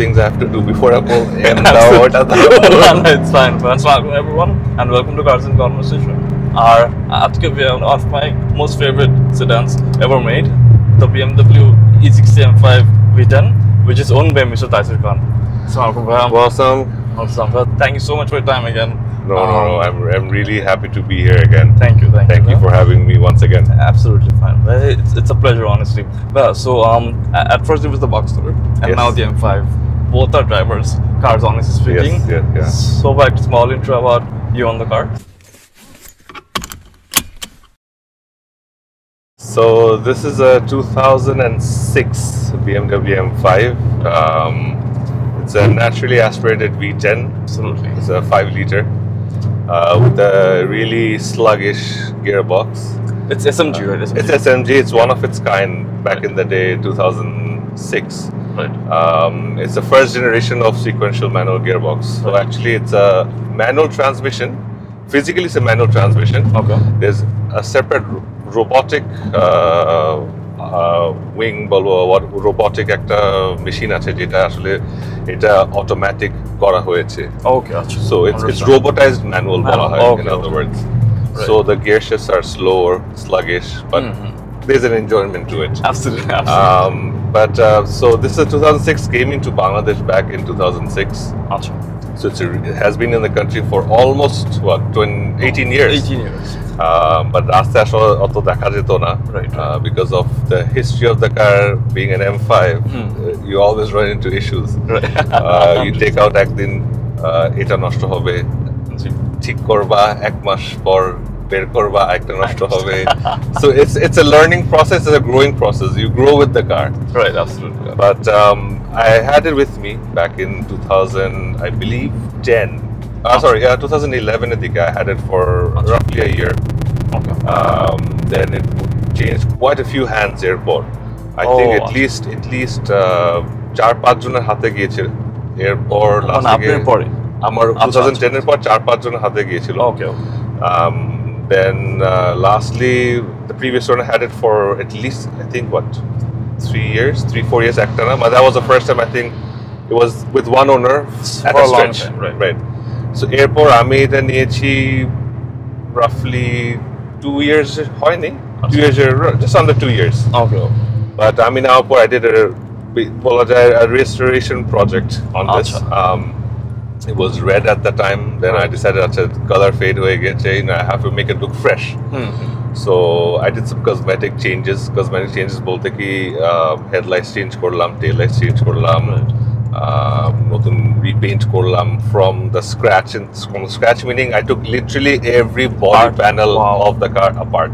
things I have to do before I pull in. It's fine. Assalamu alaikum everyone, and welcome to Cars in Conversation. Today we have one of my most favorite sedans ever made, the BMW E60 M5 V10, which is owned by Mr. Taisir Khan. Assalamu alaikum. Awesome. Thank you so much for your time again. No. I'm really happy to be here again. Thank you. Thank you for having me once again. Absolutely fine. It's a pleasure, honestly. Well, so at first it was the Boxster, and Yes. now the M5. Both are drivers, cars, honestly speaking. Yes. So back to small intro about you on the car. So this is a 2006 BMW M5. It's a naturally aspirated V10. Absolutely. It's a 5-liter with a really sluggish gearbox. It's SMG, right? It's SMG. It's one of its kind back in the day, 2006. Right. It's the first generation of sequential manual gearbox. So actually, it's a manual transmission. Physically, it's a manual transmission. Okay. There's a separate robotic wing বলবো robotic একটা machine আছে যেটা আসলে এটা automatic করা হয়েছে Okay, আচ্ছা. so it's robotized manual বলা হয় Okay, in other okay. words Right. so the gear shifts are slower, sluggish, but there's an enjoyment to it. Absolutely. But so this is a 2006, came into Bangladesh back in 2006. আচ্ছা. So it has been in the country for almost 18 years. 18 years. But রাস্তায় আসলে অত দেখা যেত না Right. Because of the history of the car being an M5. You always run into issues. Right. You take out একদিন এটা নষ্ট হবে, ঠিক করবা এক মাস পর বের করবা একটা নষ্ট হবে. So it's a learning process, it's a growing process. You grow with the car. Right, absolutely. But I had it with me back in 2000, I believe 2011 I think I had it for roughly a year. Okay. Then it changed quite a few hands airport. I think at least 4-5 জনের হাতে গিয়েছিল এরপর last আপনার পরে আমার 2010 এর পর 4-5 জনের হাতে গিয়েছিল. Okay. Then lastly the previous one I had it for at least I think 3-4 years ekta, but that was the first time I think it was with one owner at a stretch. Right. So airport আমি এটা নিয়েছি roughly 2 years হয়নি, 2 years, just under 2 years. Okay. But I mean, I did a restoration project on this. It was red at the time. Then I decided to color fade away, I have to make it look fresh. So I did some cosmetic changes. bolte ki headlights change korlam, tail lights change korlam, notun repaint korlam from the scratch. And from scratch meaning I took literally every body panel of the car apart,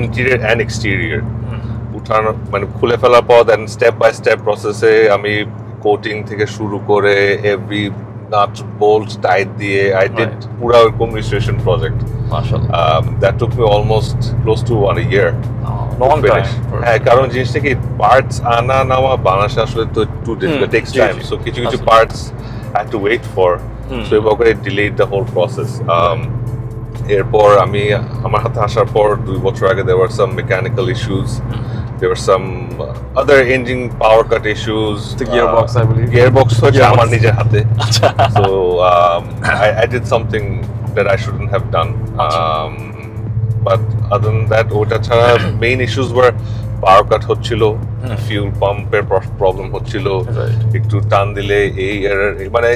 interior and exterior. মানে খুলে ফেলার পর then step by step প্রসেসে আমি coating থেকে শুরু করে every nut bolt tight দিয়ে I did পুরো এরকম রিস্টোরেশন প্রজেক্ট. মাশাআল্লাহ. That took me almost close to 1 year. Long time. হ্যাঁ, কারণ জিনিসটা কি পার্টস আনা নেওয়া বাংলাদেশে আসলে তো একটু difficult, takes time. So কিছু parts I had to wait for. So এভাবে delayed the whole process. এরপর আমি আমার হাতে আসার পর 2 বছর আগে there were some mechanical issues. There were some other engine power cut issues. The gearbox, I believe. Gearbox হচ্ছে আমার নিজের হাতে. So I did something that I shouldn't have done. But other than that, ওটা ছাড়া main issues were power cut হচ্ছিল, fuel pump এর problem হচ্ছিল, একটু টান দিলে এই error, মানে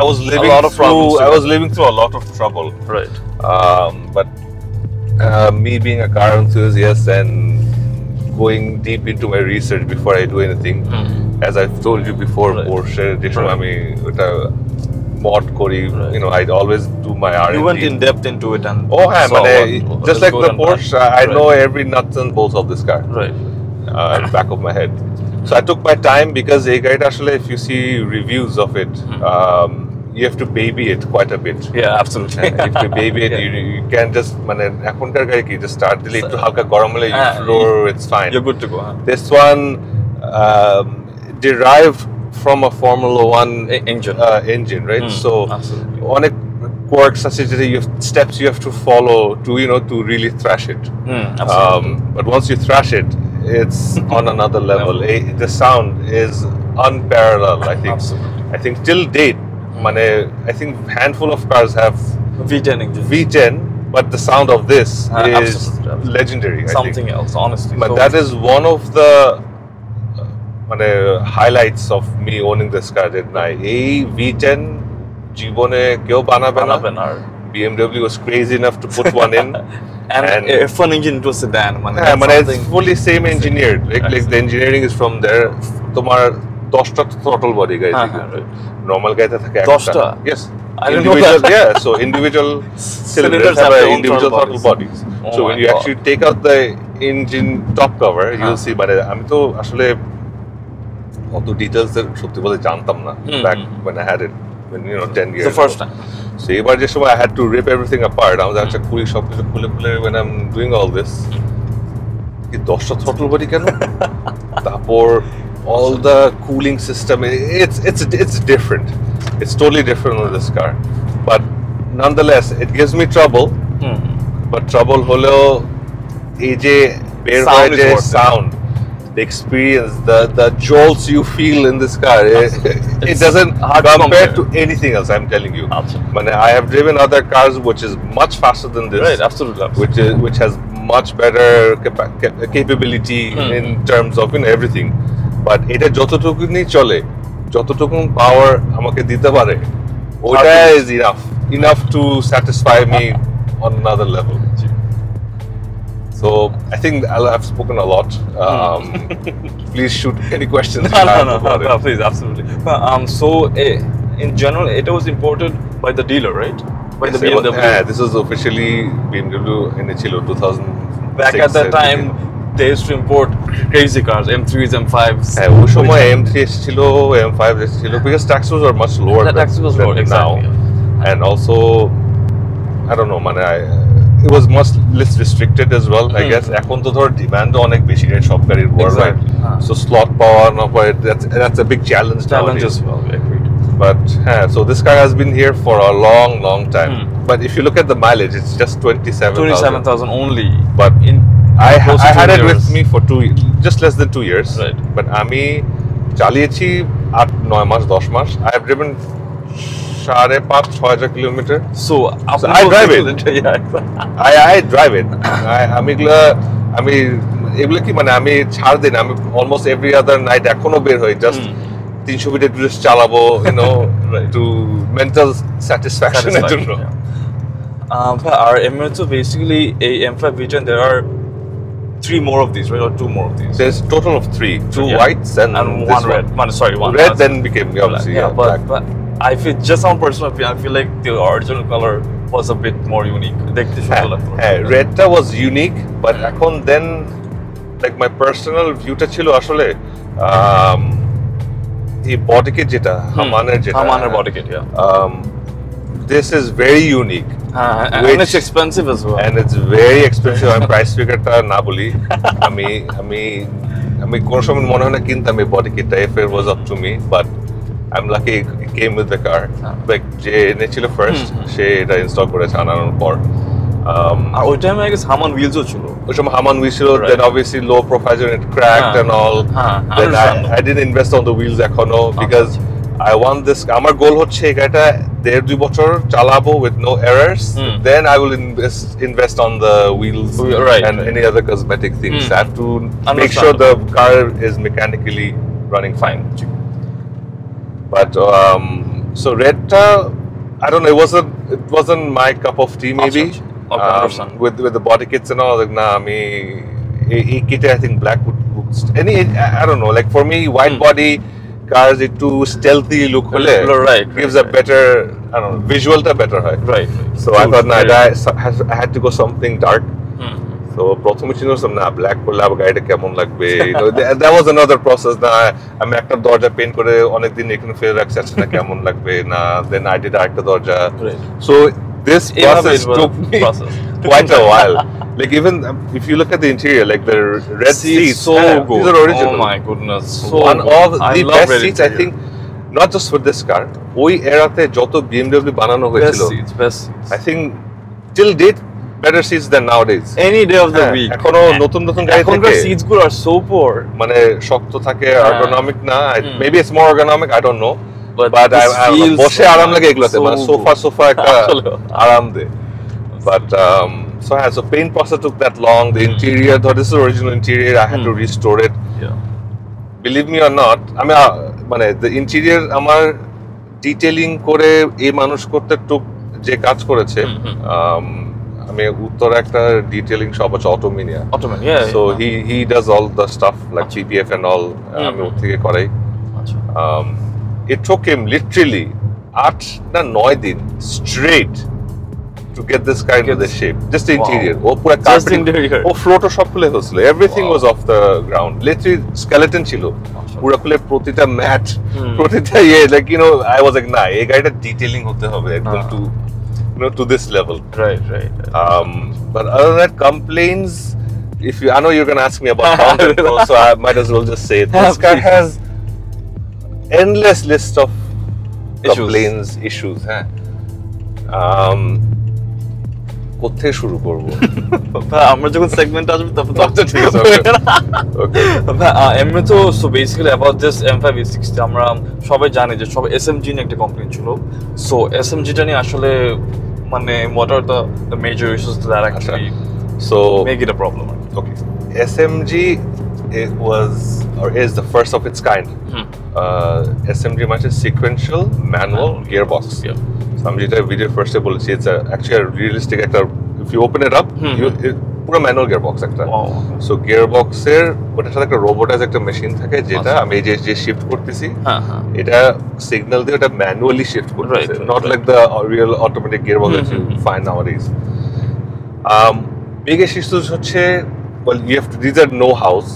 I was living through a lot of trouble. Right. But me being a car enthusiast and going deep into my research before I do anything, as I've told you before, Porsche edition আমি ওটা mod kori, I'd always do my R&D. You went in depth into it and just like the Porsche, I know every nuts and bolts of this car. Right. In the back of my head. So I took my time because if you see reviews of it, you have to baby it quite a bit. Yeah, absolutely. If you baby it, you can't just ekhonकार गाड़ी की just start দিলে একটু হালকা গরম হলে you floor, it's fine. You're good to go. This one derived from a Formula 1 engine, right? So অনেক quirks আছে যেটা steps you have to follow to really thrash it. But once you thrash it, it's on another level. The sound is unparalleled. I think. Absolutely. I think till date, I think handful of cars have V10 engine. V10, but the sound of this is absolutely. legendary. I Something think. else, honestly. But So- that is one of the highlights of me owning this car. That V10 জীবনে কেউ বানাবে না। বানাবেন আর BMW was crazy enough to put one in. and F1 engine into a sedan. It's fully same engineered. Like the engineering is from there. তোমার 10টা throttle body guys. Normal guy থাকে একটা। 10টা? Yes. I didn't know Individual, that. yeah. So individual cylinders have their own individual throttle throttle bodies. Oh So my when you God. actually take out the engine top cover, you'll see. But আমি তো আসলে অত details এর সত্যি বলে জানতাম না back when I had it, when 10 years. The first time. So এবার যে সময় I had to rip everything apart. I was actually খুলে সবকিছু খুলে when I'm doing all this. কি 10টা throttle body কেন? তারপর all the cooling system, it's different. It's totally different on this car. But nonetheless, it gives me trouble. But trouble হলেও এই যে বের Sound হয় is যে worth it. sound, the experience, the jolts you feel in this car, it doesn't hard to compare compare. to anything else. I'm telling you. Absolutely. I have driven other cars which is much faster than this, Right, absolutely. which has much better capability in terms of everything. But এটা যতটুকুনি চলে, যতটুকু পাওয়ার আমাকে দিতে পারে, ওটা is enough to satisfy me on another level. So I think I've spoken a lot. Please shoot any questions. No, please, absolutely. So in general, it was imported by the dealer, right? By the BMW. This was officially BMW এনেছিল 2006. Back at that time, they used to import crazy cars, M3s, M5s. ওই সময় M3 এসেছিল, M5 এসেছিল, because taxes were much lower. The taxes was lower, exactly. Now. And also, I don't know, it was much less restricted as well, I guess. এখন তো ধর demand অনেক বেশি সব গাড়ির worldwide. So slot power, that's a big challenge Challenge nowadays. as well, agreed. But so this car has been here for a long time. But if you look at the mileage, it's just 27,000 only. But I had it with years. me for just less than 2 years. Right. But আমি চালিয়েছি 8-9 মাস 10 মাস. I have driven 5,500-6,000 kilometer. So I drive it. Yeah, I drive it. আমি এগুলো কি আমি ছাড় দিই না, আমি almost every other night এখনো বের হই, just 300 মিটার just চালাবো, to mental satisfaction এর জন্য। Our M2 basically a M5 V10. There are 3 more of these, right, or 2 more of these? There's a total of 3, 2 whites and one red. One red then became obviously black. But I feel, just on personal opinion, I feel like the original color was a bit more unique. দেখতে সুন্দর লাগতো। Redটা was unique, but এখন then like my personal viewটা ছিল আসলে এই body kit যেটা হামানের body kit, yeah. This is very unique. And it's expensive as well. And it's very expensive. I'm price figureটা না বলি। আমি কোন সময় মনে হয় না কিনতাম এই body kitটা if it was up to me, but I'm lucky it came with the car. Like যে এনেছিল first, সে এটা install করেছে আনানোর পর। আর ওই টাইমে I guess Haman wheels ও ছিল। ওই সময় Haman wheels ছিল, then obviously low profile it cracked and all. Then I didn't invest on the wheels এখনো because I want this. আমার goal হচ্ছে এই গাড়িটা 1.5-2 বছর চালাবো with no errors. Then I will invest on the wheels and any other cosmetic things. I have to make sure the car is mechanically running fine. But so redটা, I don't know. It wasn't my cup of tea maybe. With the body kits and all. Like এই kit I think black would look. I don't know. Like for me, white body cars too stealthy look gives a better, I don't know, visualটা better হয়. Right. So I thought I had to go something dark. So প্রথমে ছিল না black করলে আবার গাড়িটা কেমন লাগবে, that was another process. না আমি একটা দরজা পেইন্ট করে অনেকদিন এখানে ফেলে রাখছি, আচ্ছা না কেমন লাগবে না, then I did আরেকটা দরজা. So this process took me quite a while. Like even if you look at the interior, like the red seats, so good. These are original. Oh my goodness. So one of the best seats interior. I think, not just for this car. ওই এরাতে যত BMW বানানো হয়েছিল, best seats. I think till date better seats than nowadays. Any day of the হ্যাঁ, week. এখনো নতুন নতুন গাড়ি এখনকার থাকে seats গুলো are so poor. মানে শক্ত থাকে হ্যাঁ। ergonomic না maybe it's more ergonomic I don't know But but this I feels বসে আরাম লাগে এগুলোতে so মানে সোফা একটা আসলে। আরাম দেয় but so paint process took that long the interior though this is original interior I had to restore it Yeah. believe me or not আমি মানে the interior আমার ডিটেইলিং করে এই মানুষ করতে টুক যে কাজ করেছে আমি উত্তরে একটা ডিটেইলিং শপ আছে অটোমিনিয়া Ottoman, yeah. so he does all the stuff like PPF and all আমি ওর থেকে করাই আচ্ছা। it took him literally 8 না 9 দিন straight to get this car into the shape just the interior ও পুরো carpeting interior. ও floor সব খুলে হয়েছিল everything was off the ground literally skeleton ছিল পুরো খুলে প্রতিটা ম্যাট প্রতিটা like you know I was like না এই গাড়িটা ডিটেইলিং হতে হবে একদম to you know to this level Right. but other than that complaints if you I know you're going to ask me about content so I might as well just say it. This car has endless list of complaints issues হ্যাঁ কোথায় শুরু করব আমরা যখন segment আসবে তখন আচ্ছা ঠিক আছে ওকে এমনি তো so basically about this M5 E60 আমরা সবাই জানি যে সব SMG নিয়ে একটা কমপ্লেইন ছিল সো SMG টা নিয়ে আসলে মানে what are the major issues that actually so make it a problem okay SMG it was or is the first of its kind SMG much is sequential manual gearbox yeah. আমি যেটা video ফার্স্টে বলেছি it's actually realistic একটা if you open it up পুরো manual gearbox একটা so গিয়ারবক্সের ওটার সাথে একটা রোবোটাইজ একটা মেশিন থাকে যেটা আমি যে শিফট করতেছি এটা সিগন্যাল দিয়ে ওটা ম্যানুয়ালি শিফট করতেছে not like the real automatic gearbox that you find nowadays biggest issues হচ্ছে well you have to this are no house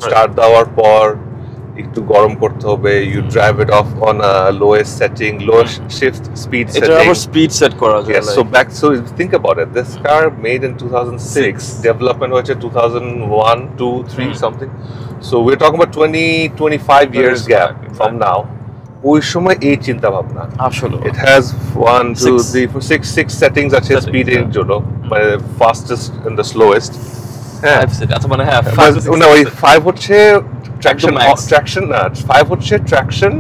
start দেওয়ার পর একটু গরম করতে হবে you drive it off on a lowest setting lowest shift speed setting এটা আবার speed set করা যায় yes so think about it this car made in 2006 development হয়েছে 2001 2 3 something so we're talking about 20-25 years gap from now ওই সময় এই চিন্তা ভাবনা আসলে it has 1 2 3 4 6 settings আছে স্পিড এর জন্য মানে fastest and the slowest হ্যাঁ আচ্ছা মানে হ্যাঁ 5 হচ্ছে traction 5 হচ্ছে traction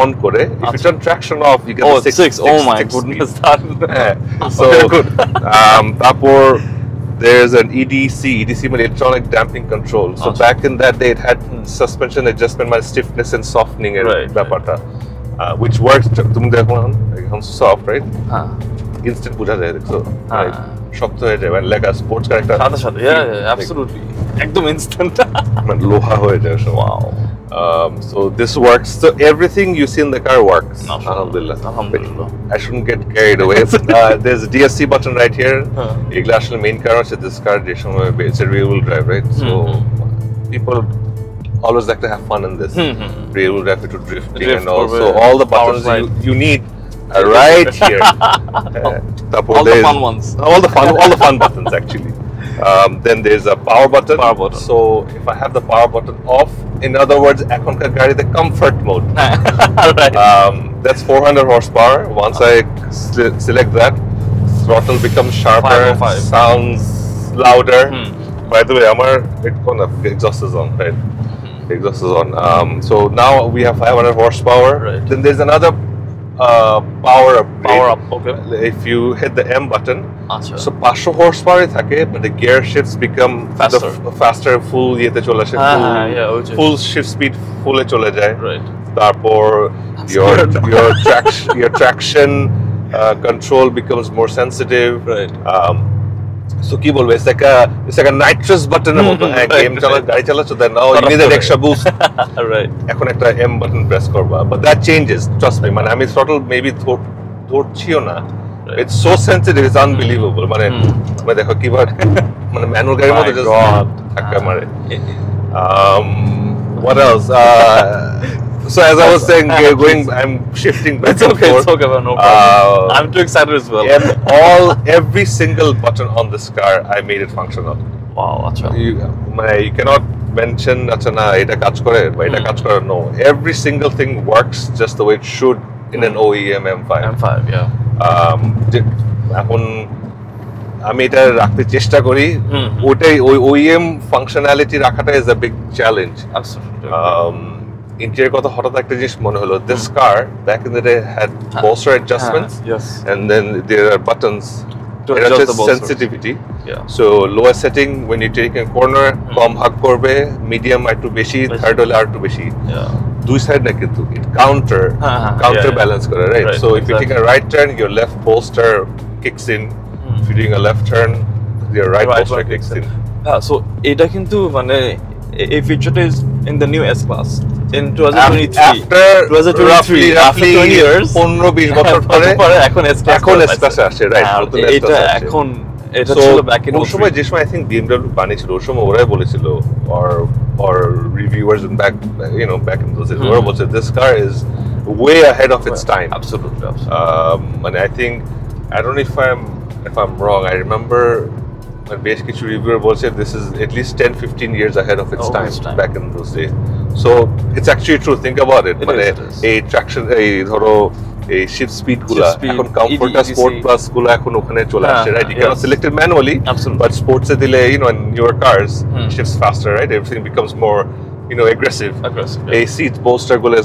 on করে if you turn traction off you get the 6 oh my goodness that so good তারপর there's an EDC মানে electronic damping control so back in that day it had suspension adjustment মানে stiffness and softening এর ব্যাপারটা which works তুমি দেখো এখন soft right instant বোঝা যায় দেখো শক্ত হয়ে যায় মানে লেখা স্পোর্টস কার একটা সাথে absolutely একদম ইনস্ট্যান্ট মানে লোহা হয়ে যায় সব wow so this works so everything you see in the car works alhamdulillah I shouldn't get carried away there's a DSC button right here এগুলা আসলে মেইন কারণ হচ্ছে this car যে সময় it's a rear wheel drive right so people always like to have fun in this rear wheel drive to drifting and also all the buttons you need are right here all the fun ones all the fun buttons actually then there's a power button so if I have the power button off in other words ekhonka gari the comfort mode right that's 400 horsepower once I select that throttle becomes sharper sounds louder by the way amar exhaust is on right exhaust is on so now we have 500 horsepower then there's another power up okay if you hit the M button so 500 horsepower থাকে but the gear shifts become faster full yete chole ashe full shift speed full e chole jay right tarpor your traction control becomes more sensitive right so কি বলবো it's like a nitrous button এর মতো game চালা গাড়ি চালাচ্ছ then now you need an extra boost right এখন একটা M button press করবা but that changes trust me মানে আমি throttle maybe ধরছিও না it's so sensitive it's unbelievable মানে দেখো কিভাবে মানে ম্যানুয়াল গাড়ির মতো just ধাক্কা মারে what else so as I was saying I'm shifting back it's okay no problem I'm too excited as well and every single button on this car I made it functional wow acha you cannot mention acha na eta kaj kore ba eta kaj kore no every single thing works just the way it should in an OEM M5 yeah এখন আমি এটা রাখতে চেষ্টা করি ওটাই ওই OEM functionality রাখাটা is a big challenge interior কথা হঠাৎ একটা জিনিস মনে হলো this car back in the day had bolster adjustments and then there are buttons to adjust the sensitivity so lower setting when you take a corner কম ভাগ করবে medium একটু বেশি থার্ড হলে আর একটু বেশি দুই সাইড না কিন্তু it counter balance করে right so if you take a right turn your left bolster kicks in if you're doing a left turn your right bolster kicks in so এটা কিন্তু মানে এই ফিচারটা is in the new S class in 2023 after 20 years 15-20 বছর পরে এখন S class আসে right নতুন S class এখন এটা ছিল ব্যাক ইন ওই সময় যে সময় আই থিংক BMW বানিয়েছিল ওই সময় ওরাই বলেছিল or reviewers and back in those days ওরা বলছে this car is way ahead of its time absolutely and I think I don't know if I'm wrong I remember বেশ কিছু রিভিউয়ার বলছে this is at least 10-15 years ahead of its time back in those days so it's actually true think about it মানে এই traction এই ধরো এই shift speed গুলা এখন কমফোর্ট স্পোর্ট প্লাস গুলা এখন ওখানে চলে আসছে right you cannot select it manually but sports এ দিলে in newer cars shifts faster right everything becomes more aggressive এই সিট পোস্টার গুলো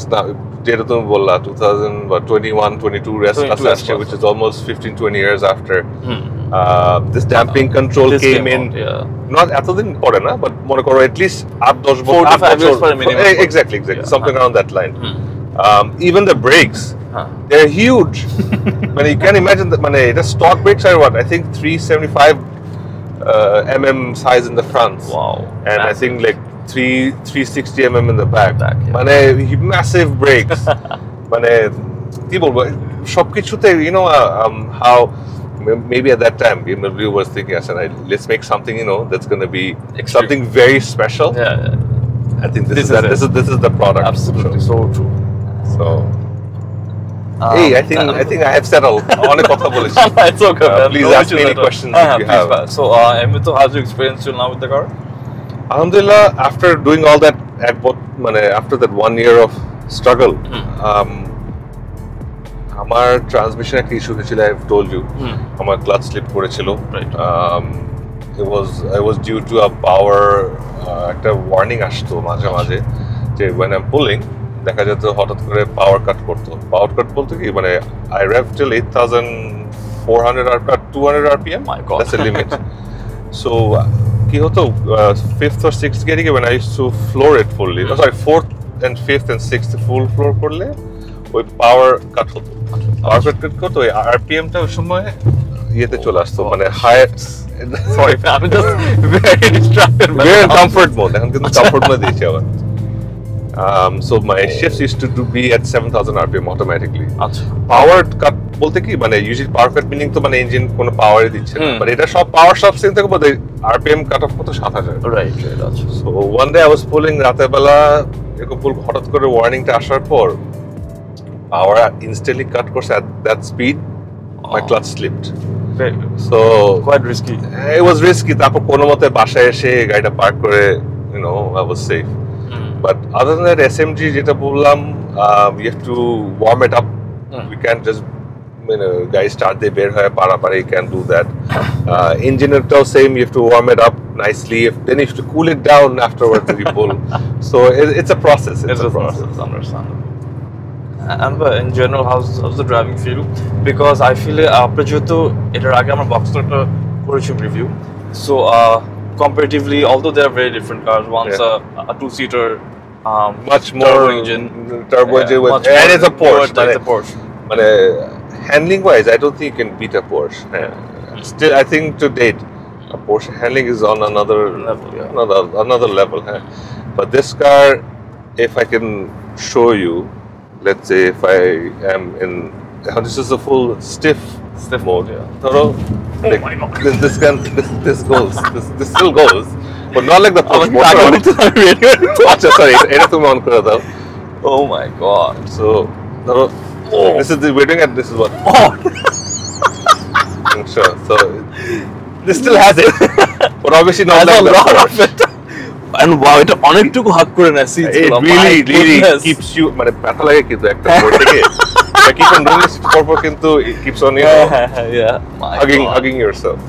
যেটা তুমি বললা 2021-22 রেস ক্লাস আসছে which is almost 15-20 years after this damping control came in not এতদিন পরে না but মনে করো at least 8-10 বছর exactly something around that line even the brakes they're huge মানে you can imagine that মানে এটা stock brakes are what I think 375 mm size in the front and I think like 360 mm in the back মানে massive brakes মানে কি বলবো সবকিছুতে how maybe at that time BMW was thinking let's make something that's going to be something very special I think this is the product absolutely so true so hey I think I have settled অনেক কথা বলেছি it's okay please ask me any questions if you have so Emito how's your experience till now with the car Alhamdulillah after doing all that after that 1 year of struggle আমার transmission একটা issue হয়েছিল I have told you আমার clutch slip করেছিল it was due to a power একটা warning আসতো মাঝে মাঝে যে when I'm pulling দেখা যেত হঠাৎ করে পাওয়ার কাট বলতে কি মানে I rev till 8400 RPM 200 RPM that's the limit so কি হতো 5th or 6th গিয়ারে when I used to floor it fully sorry 4th and 5th and 6th full floor করলে ওই পাওয়ার কাট হতো পাওয়ার কাট করতো ওই RPM টা ওই সময় ইয়েতে চলে আসতো মানে high sorry I'm just very distracted very comfort mode এখন কিন্তু comfort mode দিয়েছি আবার so my shifts used to be at 7000 RPM automatically আচ্ছা power cut বলতে কি মানে usually power cut meaning তো মানে ইঞ্জিন কোনো পাওয়ারই দিচ্ছে না but এটা সব পাওয়ার সব সিন থেকে বলতে RPM cut off কত 7000 right আচ্ছা so one day I was pulling রাতের বেলা এরকম হঠাৎ করে ওয়ার্নিংটা আসার পর power instantly cut করছে at that speed my clutch slipped so quite risky it was risky তারপর কোনো মতে বাসায় এসে গাড়িটা পার্ক করে I was safe but other than that SMG যেটা বললাম you have to warm it up we can't just guys start they বের হয়ে পারাপারে you can do that engine টাও same you have to warm it up nicely then you have to cool it down afterwards if you pull so it's a process it's a process understandable and in general how's the driving feel because I feel আপনি যেহেতু এটার আগে আমরা বক্সটারটা করেছি review so comparatively although they are very different cars one's a two-seater much more turbo engine and it's a Porsche but handling wise I don't think you can beat a Porsche still I think to date a Porsche handling is on another level another level but this car if I can show you let's say if I am in this is a full stiff mode this goes this still goes but not like the Porsche motor sorry এটা তুমি on করে দাও oh my god so this is we're doing it this is what sure so this still has it but obviously not like the Porsche and wow এটা অনেকটুকু হাত করে না seat it really keeps you মানে ব্যথা লাগে কিন্তু একটা পড়ে থেকে keep on doing this for কিন্তু it keeps on hugging yourself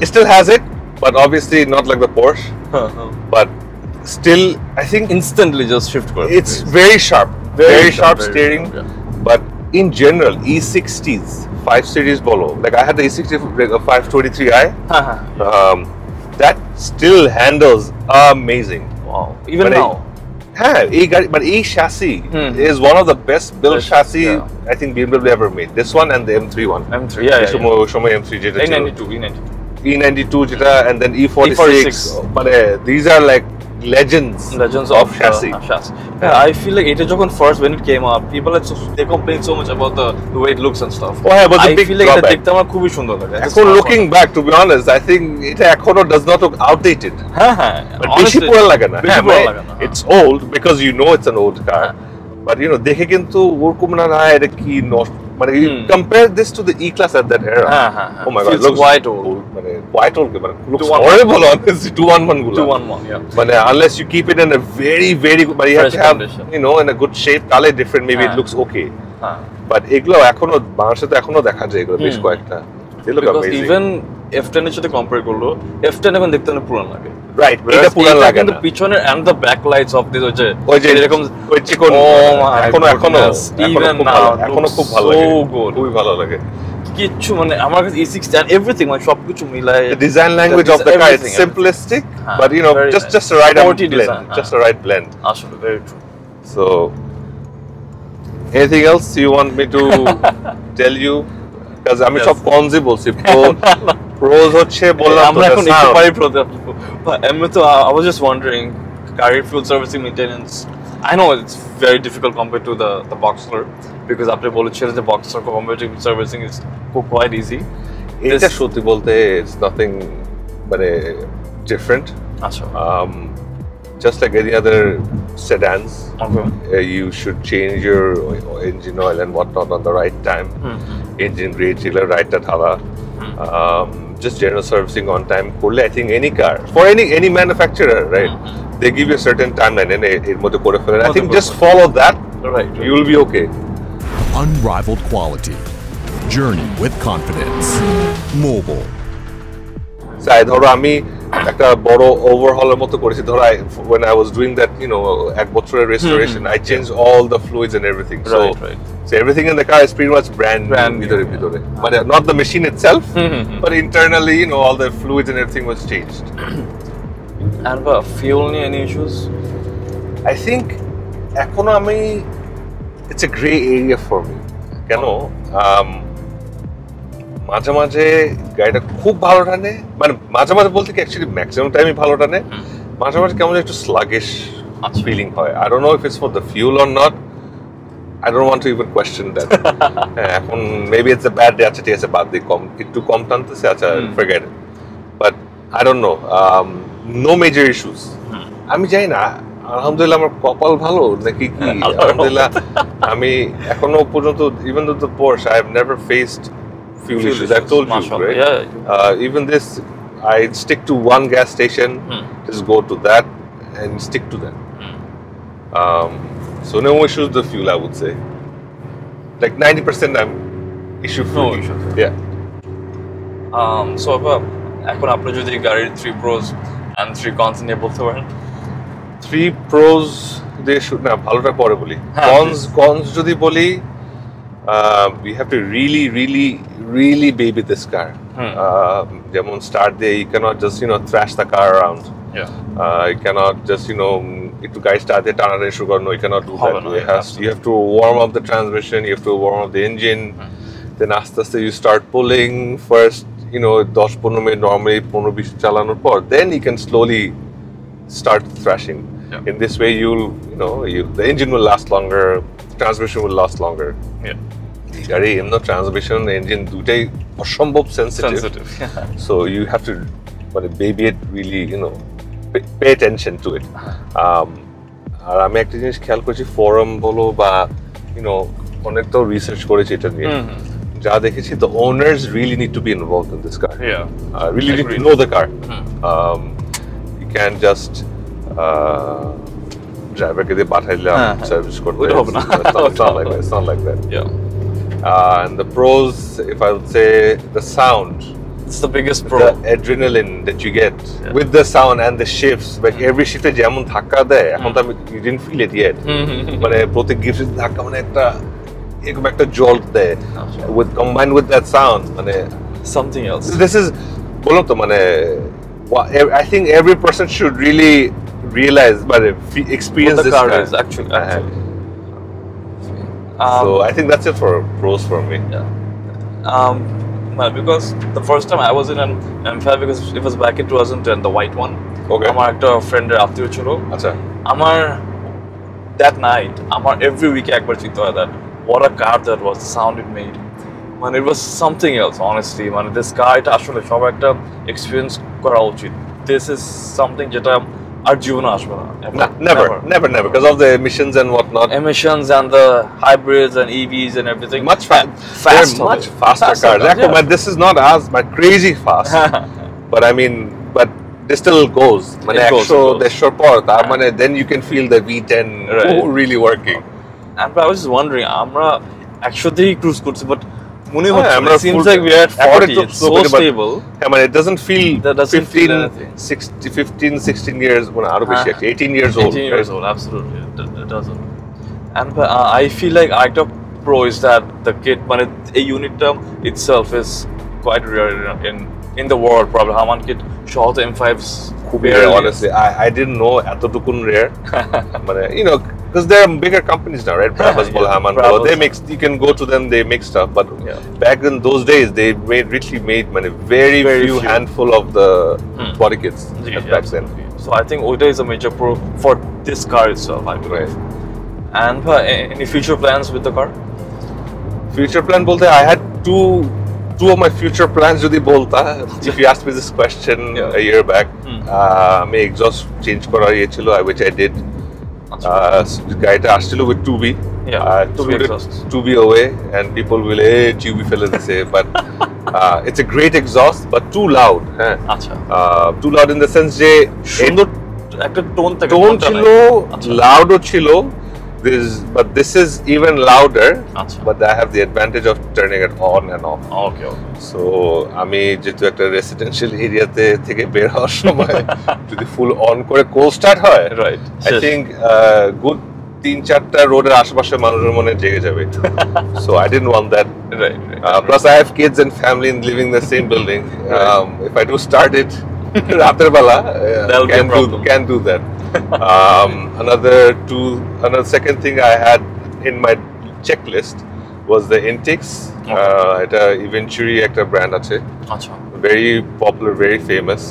It still has it, but obviously not like the Porsche. But still, I think instantly just shift করে it's very sharp, very sharp very steering. sharp, But in general, E60s, 5 Series bolo, like I had the E60 523i. That still handles amazing. Wow, even But now. But a chassis is one of the best built Best, chassis yeah. I think BMW ever made. This one and the M3 one. M3, yeah. Shomo M3 যেটা ছিল। E92. E92 যেটা and then E46. E46. But these are like legends of chassis. Yeah, I feel like এটা যখন first when it came out, people they complained so much about the way it looks and stuff. Oh yeah, but the I big feel like এটা drawback. দেখতে আমার খুবই সুন্দর লাগে। এখন looking back, to be honest, I think এটা এখনো does not look outdated. But বেশি honestly, পুরান লাগে না। বেশি পুরান লাগে না। It's old because you know it's an old car. But you know, দেখে কিন্তু ওরকম না এটা কি নষ্ট মানে compare this to the E-Class at that era. Oh my god, it looks quite old. মানে quite old মানে looks horrible honestly 211 গুলো 211, yeah. মানে unless you keep it in a very good, but you have Fresh to have condition. you know in a good shape, তাহলে different maybe it looks okay. But এগুলো এখনো বাংলাদেশে তো এখনো দেখা যায় এগুলো বেশ কয়েকটা। They look Because amazing. even F10 এর সাথে compare করলো, F10 এখন দেখতে অনেক পুরান লাগে। Right, এটা পুরান লাগে কিন্তু না। পিছনের and the backlights of this ওই যে এরকম ওই চিকন এখনো even খুব now ভালো এখনো খুব ভালো লাগে so good, খুবই ভালো লাগে কিচ্ছু মানে আমার কাছে E60 and everything মানে সবকিছু মিলায় the design language of the car is everything, simplistic but you know very just the right sporty blend design, just the right blend আসলে very true. so anything else you want me to tell you because আমি Yes. সব কনজি বলছি pros হচ্ছে বললাম আমরা এখন তো একটু পারি প্রোতে আমি তো I was just wondering carrier fuel servicing maintenance I know it's very difficult compared to the Boxster because আপনি বলেছিলেন যে Boxster comparative servicing is quite easy. এটা সত্যি বলতে it's nothing মানে different আচ্ছা just like any other sedans okay. You should change your engine oil and whatnot on the right time. Engine grade chiller right at hala. Just general servicing on time. I think any car for any manufacturer, right? They give you a certain timeline and I think just follow that. Right. You will be okay. Unrivaled quality. Journey with confidence. Mobile. I ধরো আমি একটা বড় ওভারহলের মতো করেছি ধরো when I was doing that you know এক বছরের restoration I changed all the fluids and everything so everything in the car is pretty much brand new ভিতরে but not the machine itself but internally you know all the fluids and everything was changed and fuel any issues I think এখনো আমি it's a gray area for me কেন মাঝে মাঝে গাড়িটা খুব ভালো টানে মানে মাঝে মাঝে বলতে কি অ্যাকচুয়ালি ম্যাক্সিমাম টাইমই ভালো টানে মাঝে মাঝে কেমন একটু স্লাগিশ ফিলিং হয় I don't know if it's for the fuel or not I don't want to even question that এখন maybe it's a bad day আচ্ছা ঠিক আছে বাদ দিই কম একটু কম টানতেছে আচ্ছা forget it but I don't know no major issues আমি জানি না আলহামদুলিল্লাহ আমার কপাল ভালো নাকি কি আলহামদুলিল্লাহ আমি এখনো পর্যন্ত even though the Porsche I have never faced fuel issues. I've told you, right? Yeah. Even this, I stick to one gas station, just go to that and stick to that. So no issues with the fuel, I would say. Like 90% I'm issue free. No issues. Yeah. So এখন আপনি যদি গাড়ির 3 pros and 3 cons নিয়ে বলতে পারেন 3 pros they should না ভালোটা পরে বলি cons যদি বলি we have to really baby this car. যেমন start there, you cannot just thrash the car around. You cannot just একটু গাড়ি start দিয়ে টানা শুরু করো. No, you cannot do that. You have to warm up the transmission. You have to warm up the engine. Then আস্তে আস্তে you start pulling first. 10-15 minute normally 15-20 চালানোর পর. Then you can slowly start thrashing. In this way, the engine will last longer. Transmission will last longer. গাড়ি transmission engine দুটাই অসম্ভব sensitive. So you have to baby it really pay attention to it. আর আমি একটা জিনিস খেয়াল করেছি forum বলো বা অনেক তো রিসার্চ করেছি এটা নিয়ে যা দেখেছি the owners really need to be involved in this car. Really need to know the car. You can't just ড্রাইভারকে দিয়ে পাঠাইলাম সার্ভিস করতে it's not like that. And the pros, if I would say, the sound. It's the biggest pro. The adrenaline that you get with the sound and the shifts. Like every shift যেমন ধাক্কা দেয়, এখন তো আমি you didn't feel it yet. মানে প্রত্যেক gift ধাক্কা মানে এরকম একটা জোল্ট দেয়. With combined with that sound, মানে something else. This is বললাম তো মানে I think every person should really realize but experience what the this car car. is actually. So I think that's it for pros for me. Yeah. Well, because the first time I was in an M5 because it was back in 2010, the white one. Okay. আমার একটা ফ্রেন্ডের আত্মীয় ছিল। আচ্ছা। আমার that night, আমার every week একবার চিন্তা হয় that what a car that was, the sound it made. Man, it was something else, honestly. Man, this car এটা আসলে সবার একটা experience করা উচিত। This is something যেটা আর জীবনে আসবে না। Never, because of the emissions and whatnot. Emissions and the hybrids and EVs and everything. Much faster. Much faster cars. Yeah. But this is not as crazy fast. But I mean, but this still goes. Then you can feel the V10 really working. And I was just wondering, আমরা 100 cruise করছি, but it seems like we are at 40. It's so stable. I mean, it doesn't feel that doesn't 15, 16 years, 18 years old. 18 years old, absolutely. It doesn't. And I feel like Arctic Pro is that the kit, but a unit term itself is quite rare in the world, probably. Haman kit, short M5s. Honestly, I didn't know এতটুকুন rare. But, you know, because there are bigger companies now, right? Brabus, Bolhaman, they make. You can go to them; they make stuff. But back in those days, they made very few handful of the body kits back then. So I think Oida is a major pro for this car itself, I believe. Right. And any future plans with the car? Future plan, bolte I had two of my future plans. Jodi bolta, if you asked me this question a year back, me exhaust change kora chilo, which I did. Gaita ashilo with 2B. Yeah, 2B exhaust. 2B away, and people will tube fellas say, but it's a great exhaust, but too loud. Too loud in the sense যে সুন্দর একটা tone ছিল, loud ছিল. But this is even louder. But I have the advantage of turning it on and off. Okay. So আমি যেহেতু একটা residential এরিয়াতে থেকে বের হওয়ার সময় যদি ফুল অন করে কোল্ড স্টার্ট হয়, right, I think good 3-4টা রোডের আশেপাশে মানুষের মনে জেগে যাবে. So I didn't want that. Right. Plus I have kids and family living in the same building. If I do start it রাতের বেলা, can't do that. Another second thing I had in my checklist was the intakes. It's a Venturi একটা brand আছে. Very popular, very famous.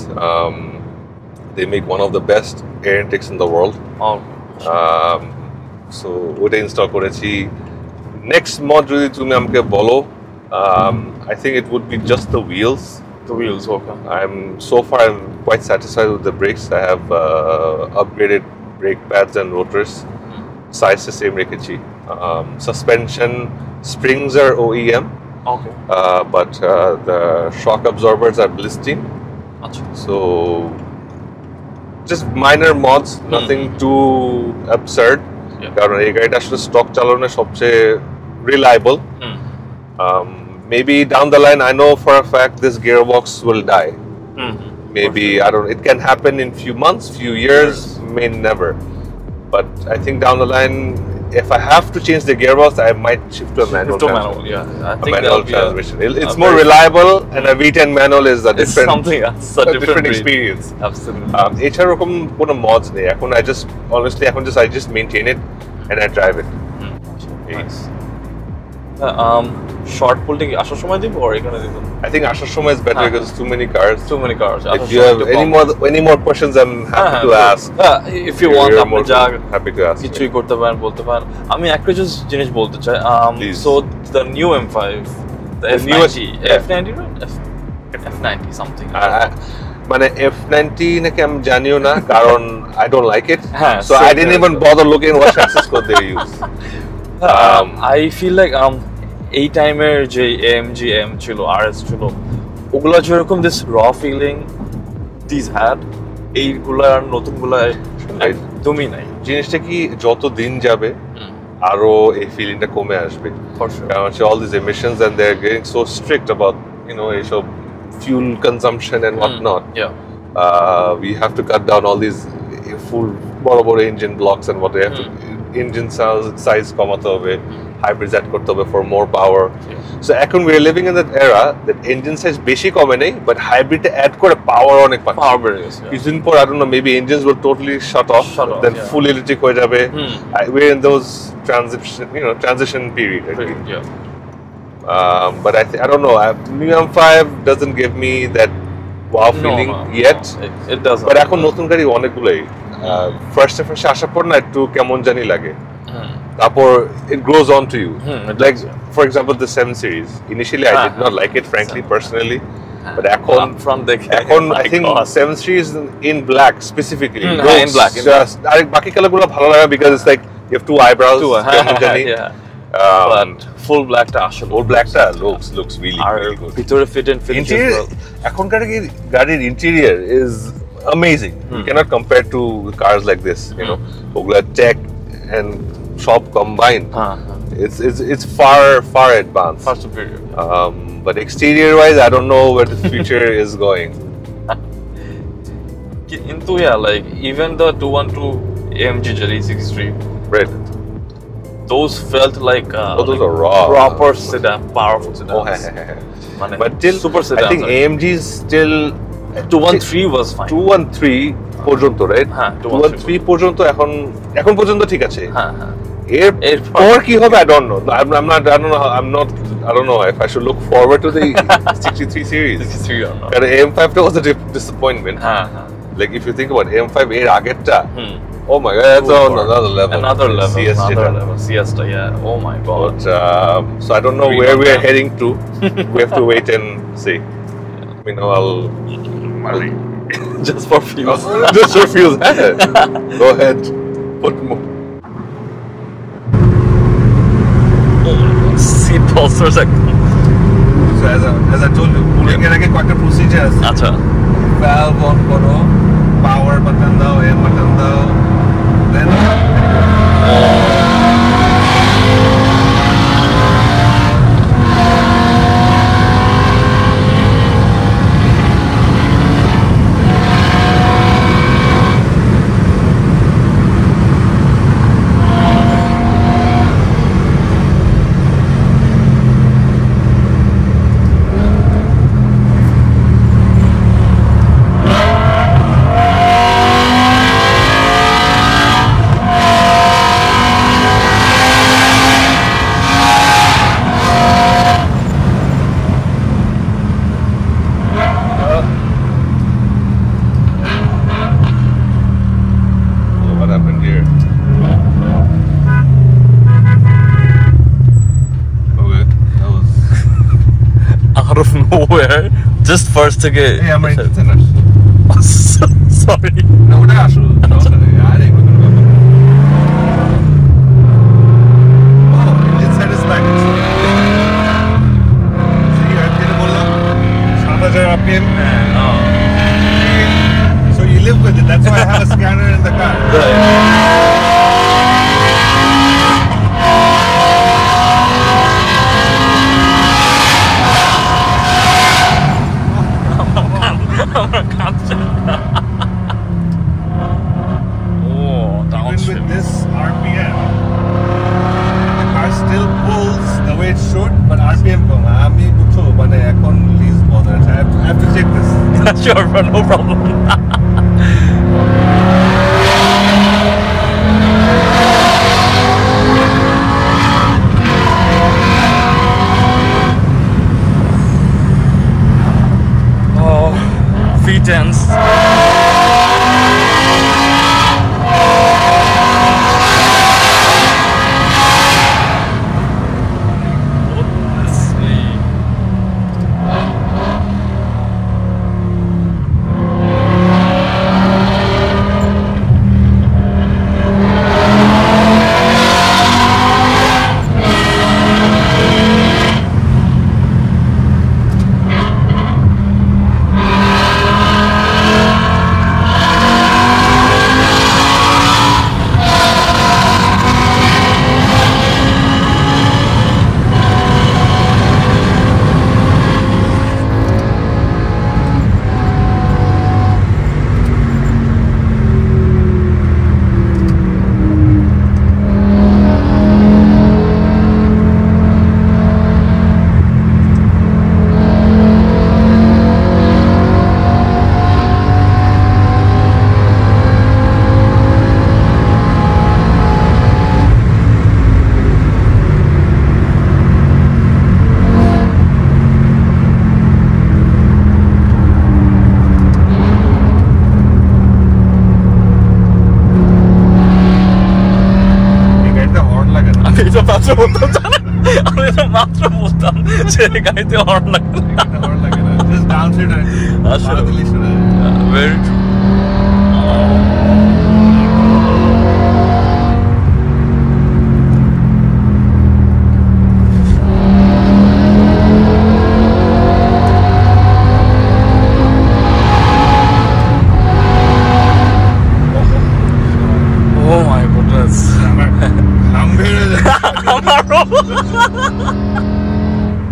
They make one of the best air intakes in the world. So ওটা install করেছি. Next mod যদি তুমি আমাকে বলো, I think it would be just the wheels. The wheels, okay. I'm quite satisfied with the brakes. I have upgraded brake pads and rotors. Size the same রেখেছি. Suspension springs are OEM. Okay. But the shock absorbers are Bilstein. So just minor mods, nothing too absurd. কারণ এই গাড়িটা আসলে stock চালানো সবচেয়ে reliable. Maybe down the line, I know for a fact this gearbox will die. Maybe, I don't know, it can happen in few months, few years, may never. But I think down the line, if I have to change the gearbox, I might shift to a manual transmission. I think manual transmission. It's more reliable, and a V10 manual is a different, different experience. Absolutely. এছাড়া এরকম কোনো mods নেই। এখন I just maintain it and I drive it. Nice. Short pull কি আসার সময় দিব or এখানে দিব? I think আসার সময় is better because too many cars. If you have any more questions, I'm happy to ask. If you want, আপনি যা happy to ask. কিছুই করতে পারেন, বলতে পারেন। আমি একটা জিনিস বলতে চাই। So the new M5, the F90, F90 right? F90 something. মানে F90 নাকি আমি জানিও না কারণ I don't like it. So I didn't even bother looking what chassis code they use. I feel like এই টাইমের যে AMG M ছিল, RS ছিল, ওগুলা যেরকম this raw feeling these had, এইগুলা আর নতুনগুলা একদমই নাই। জিনিসটা কি যত দিন যাবে আরো এই ফিলিংটা কমে আসবে For sure. কারণ হচ্ছে all these emissions and they're getting so strict about এইসব fuel consumption and whatnot. Yeah. We have to cut down all these full বড় বড় engine blocks and what they have to engine size কমাতে হবে hybrids add করতে হবে for more power. So এখন we are living in that era that engine size বেশি কমে নেই but hybrid add করে power অনেক পাচ্ছে Power barriers. Yeah. কিছুদিন পর I don't know maybe engines will totally shut off then yeah. full electric হয়ে যাবে we're in those transition period I think. Yeah. But I don't know. New M5 doesn't give me that wow feeling yet. It doesn't. But এখন নতুন গাড়ি অনেকগুলোই first আসার পর না একটু কেমন জানি লাগে তারপর it grows on to you. Like for example the 7 series. Initially I did not like it frankly personally. But এখন I think 7 series in black specifically. In black. Just আর বাকি কালারগুলো ভালো লাগে because it's like you have two eyebrows. কেমন জানি but full black টা আসলে ওর ব্ল্যাকটা looks really good. ভিতরে fit and finish Interior এখনকার গাড়ির interior is amazing. You cannot compare to cars like this, ওগুলা tech and সব combined. It's far advanced. far superior. But exterior wise I don't know where the future is going. Into like even the 212 AMG GT63 Right. those felt like those are raw. proper sedan, powerful sedans. But still super sedans. I think AMG is still 213 was fine. 213 পর্যন্ত right 213 পর্যন্ত এখন পর্যন্ত ঠিক আছে এরপর কি হবে I don't know. I don't know if I should look forward to the 63 series. 63 or not. And AM5 was a disappointment. Like if you think about AM5 এর আগেরটা oh my god that's on another level. Siesta, yeah. Oh my god. But so I don't know where we are heading to. We have to wait and see. I'll just for feels. Just for feels. Go ahead. Put more. Seat pulsers. So as I told you, pulling এর আগে কয়েকটা procedure আছে। আচ্ছা। Valve on করো, power button দাও, air button দাও, then nowhere, just first to get. Hey, I'm entertainers. Sorry. No, ওটা আসল। আরে কোনো ব্যাপার না। Oh, inside is like see, আমি যেটা বললাম 7000 RPM. So you live with it. That's why I have a scanner in the car. Even with this RPM, the car still pulls the way it should, but RPM কম আমি বুঝছো মানে এখন lease বদল I have to check this. Sure, bro, no problem. Oh, V10s. কষ্ট হতো জানেন আমি তো মাত্র বলতাম যে গাড়িতে হর্ন লাগে আসলে very true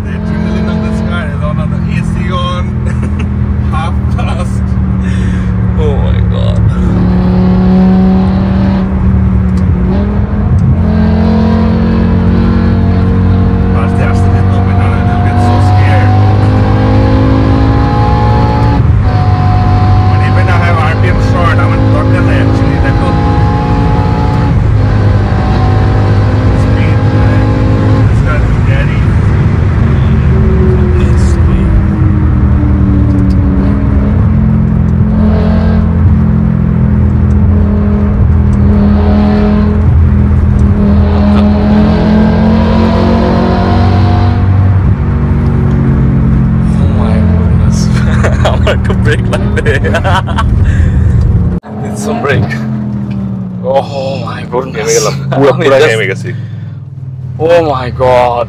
The adrenaline of this car is on the AC on, half blast. Oh my god. Aste aste যেতে হবে, না হলে they'll get so scared. But even I have RPM short, আমার দরকার নাই actually, দেখো। Speed, man. This car is scary. Break like that. Need some break. Oh my goodness. পুরো গেমে গেছি। Oh my god.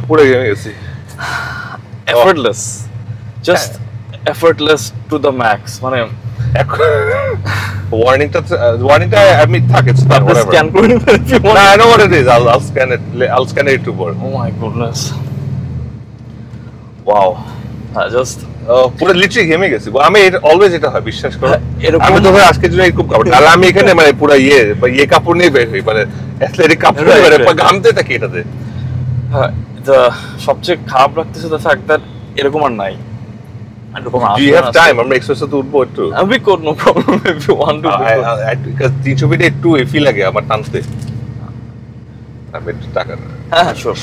পুরো গেমে গেছি। Effortless. Just effortless to the max. মানে warningটা আমি থাকে it's not whatever. Scan করে নিতে if you want. I know what it is. I'll scan it. I'll scan it to board. Oh my goodness. Wow. I just পুরো literally ঘেমে গেছি আমি always এটা হয় বিশ্বাস করো এরকম আমি তো আজকে জন্য খুব কাপড় আর আমি এখানে মানে পুরো ইয়ে কাপড় নিয়ে বের হই মানে অ্যাথলেটিক কাপড় মানে ঘামতে থাকি এটাতে সবচেয়ে খারাপ লাগতেছে the fact that এরকম আর নাই এরকম Do you have time আমরা এক্সপ্রেসে তো উঠবো একটু we could no problem if you want to because 300 ফিটে একটু এফি লাগে আমার টানতে আমি একটু টাকা হ্যাঁ sure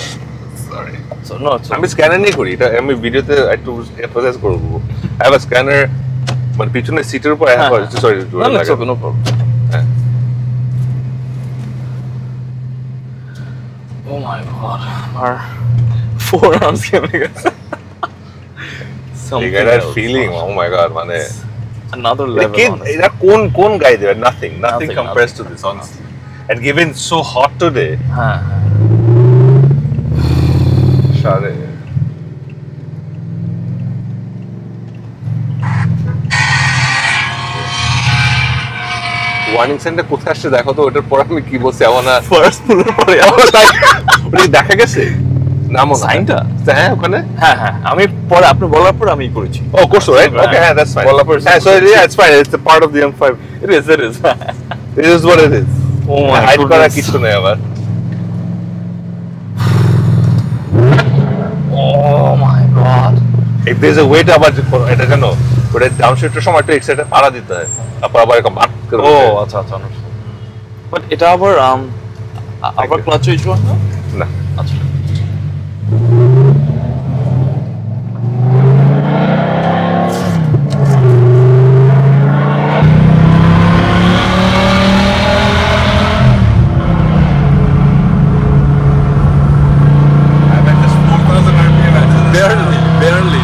sorry so no আমি স্ক্যানার নিয়ে করি এটা আমি ভিডিওতে একটু এমফাসাইজ করব I have a scanner মানে পিছনে সিটের উপর I have sorry no problem oh my god our 4 hours গেমে গেছে You get that feeling, oh my god, মানে another level এটা কোন গাই দেবে nothing compares to this honestly and given so hot today হ্যাঁ সারে ওয়ার্নিং সেন্টার কোথায় আসছে দেখো তো ওটার পর আমি কি বলছি আমার না ফার্স্ট পুলের পরে ওটা দেখা গেছে নামও সাইনটা হ্যাঁ ওখানে হ্যাঁ আমি পরে আপনি বলার পর আমি করেছি Oh, করছো right? Okay, yeah, that's fine. So yeah, it's fine. It's a part of the M5. it is It is what it is. oh my Hide god করা কিছু নেই আবার oh my god if there's a way to আবার এটা জানো ওটা ডাউনশিফটের সময় একটু এক্সাইটে পাড়া দিতে হয় তারপর আবার এরকম বাক করে আচ্ছা বাট এটা আবার আবার ক্লাচ ইস্যু না আচ্ছা barely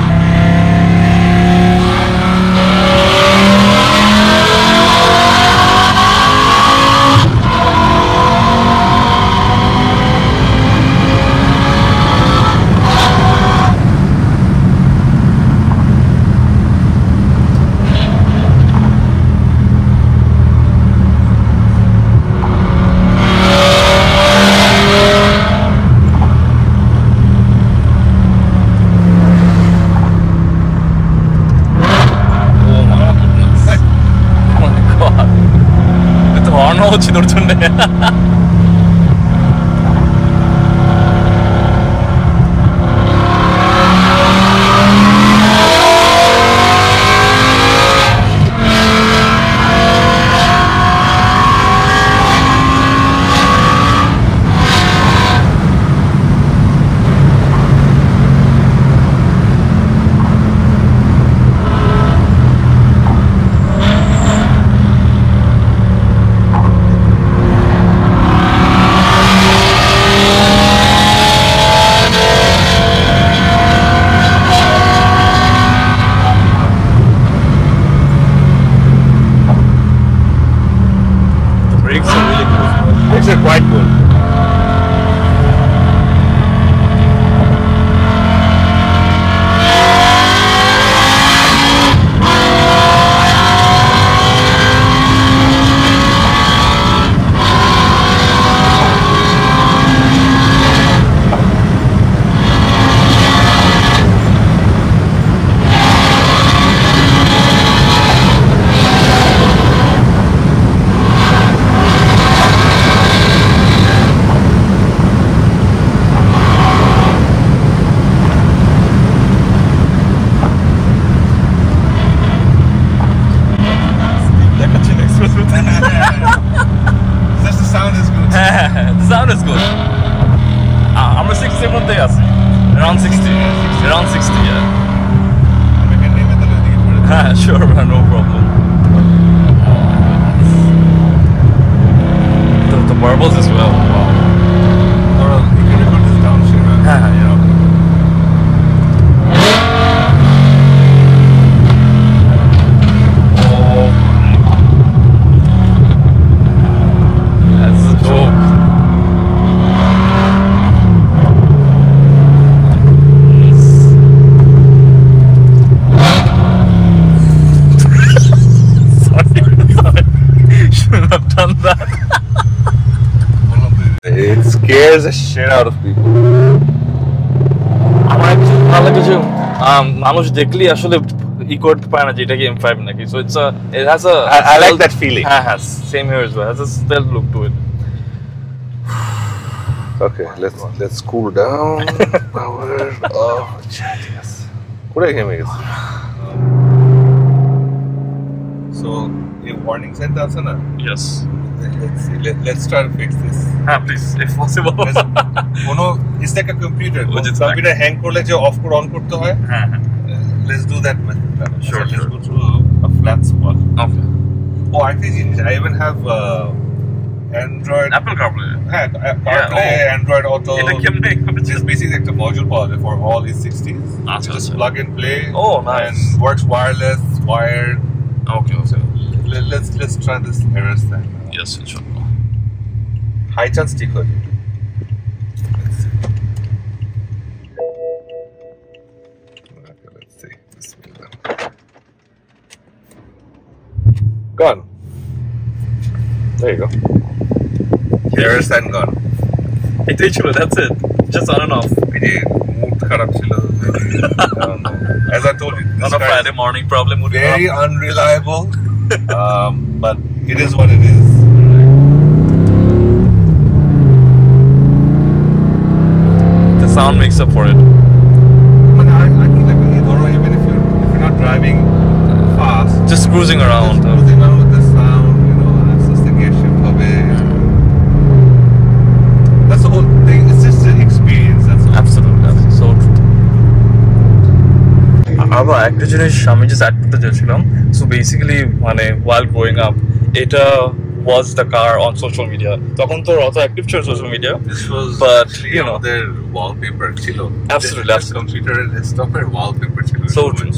হচ্ছে তোর জন্য smooth. Just the sound is good. The sound is good. I'm a 60 from there. Around 60. Around 60, yeah. We can name it the for it. Sure, no problem. The marbles as well. Wow. Or you can record this down, sure. Yeah. It scares the shit out of people. আমার actually ভালো লাগে যে মানুষ দেখলি আসলে ই করতে পারে না যে এটা কি M5 নাকি, so it has a I like that feeling. হ্যাঁ, same here as well. It has a stealth look to it. Okay, let's cool down. Power off. Yes. Where can we get? So, a warning center, na? Yes. Let's see. Let's try to fix this. Please, if possible. It's like a computer. It's Computer hang korle je off kor on korte hoy. Let's do that method. Sure. Let's go to a flat spot. Okay. Oh, I think I even have Android. Apple CarPlay. CarPlay, Android Auto. এটা কেমনে Just basically like a module for all these 60s. Achha, Just achha. plug and play. Oh, nice. And works wireless, wired. Okay. Let's try this errors then. Yes, inshallah. High chance ঠিক হবে. Let's see. Bismillah. Gone. There you go. Errors and gone. এটাই ছিল, that's it. Just on and off. এই যে mood খারাপ ছিল. As I told you, this On a car is Friday morning problem would be very unreliable. But it is what it is. the sound makes up for it. I think like even if you're not driving fast, Just cruising around. just cruising around with the sound, it's just the gear shift away. That's the whole thing. It's just an experience. That's all. Absolutely, so true. আবার একটা জিনিস আমি just add করতে চাইছিলাম. So basically মানে while growing up, এটা was the car on social media. তখন তো অত active ছিল social media. This was But, actually you know, their wallpaper chilo. Absolutely. Computer and desktop wallpaper chilo. So true.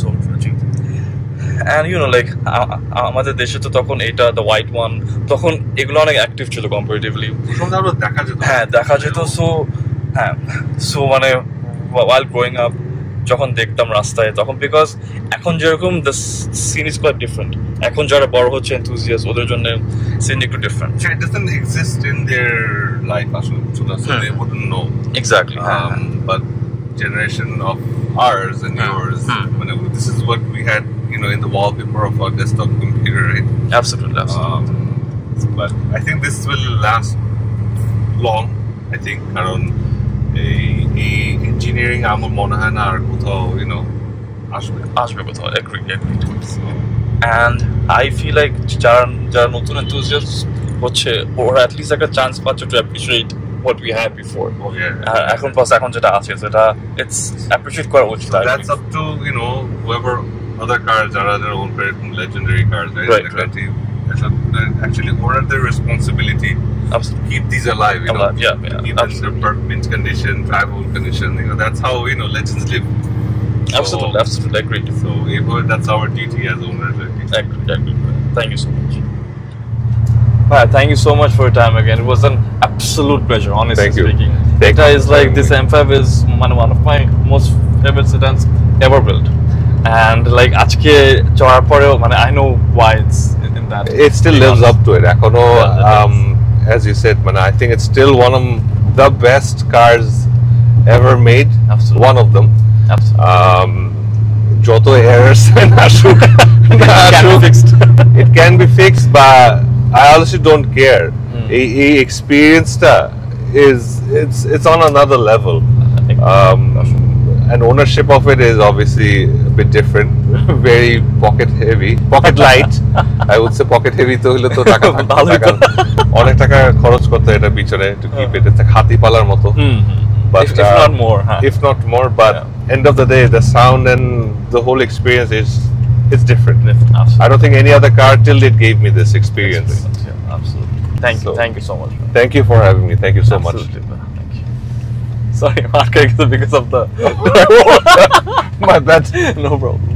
And like আমাদের দেশে তো তখন এটা the white one, তখন এগুলো অনেক অ্যাক্টিভ ছিল comparatively. প্রথমে আরো দেখা যেত। হ্যাঁ, দেখা যেত। so মানে while growing up যখন দেখতাম রাস্তায় তখন, বিকজ এখন যেরকম the scene is quite different. এখন যারা বড় হচ্ছে enthusiast, ওদের জন্য scene একটু different. It doesn't exist in their life আসলে, so they wouldn't know. Exactly. But generation of ours and yours, this is what we had, in the wallpaper of our desktop computer, right? Absolutely. But I think this will last long. I think around a engineering আমার মনে হয় না আর কোথাও আসবে কোথাও। Agreed. And I feel like যারা নতুন enthusiasts হচ্ছে, ওরা at least একটা চান্স পাচ্ছে to appreciate what we had before. Oh yeah. এখন যেটা আছে সেটা it's appreciate করা উচিত। So that's up to whoever other cars যারা their own legendary cars, right? Actually, what are their responsibility? Absolutely. Keep these alive. Yeah. Keep them in their mint condition, drivable condition. That's how legends live. Absolutely agreed. So that's our duty as owners. Agreed. Thank you so much. Thank you so much for your time again. It was an absolute pleasure, honestly speaking. Data is like this M5 is one of my most favorite sedans ever built. And like আজকে চড়ার পরেও I know why it's in that. It still lives up to it. As you said, I think it's still one of the best cars ever made. Absolutely. One of them. Absolutely. Joto errors it can be fixed, but I honestly don't care. Experience it's on another level. and ownership of it is obviously a bit different. Very pocket heavy, pocket light. I would say pocket heavy তো হলো তো টাকা অনেক টাকা খরচ করতে এটা পিছনে to keep it. It's like হাতি পালার মতো. But if not more, if not more, but end of the day, the sound and the whole experience is different. Absolutely. I don't think any other car till it gave me this experience. Yeah, absolutely. Thank you so much. Man. Thank you for having me. Thank you so much. Absolutely, man. Thank you. Sorry, Mark, because of the My bad. no problem.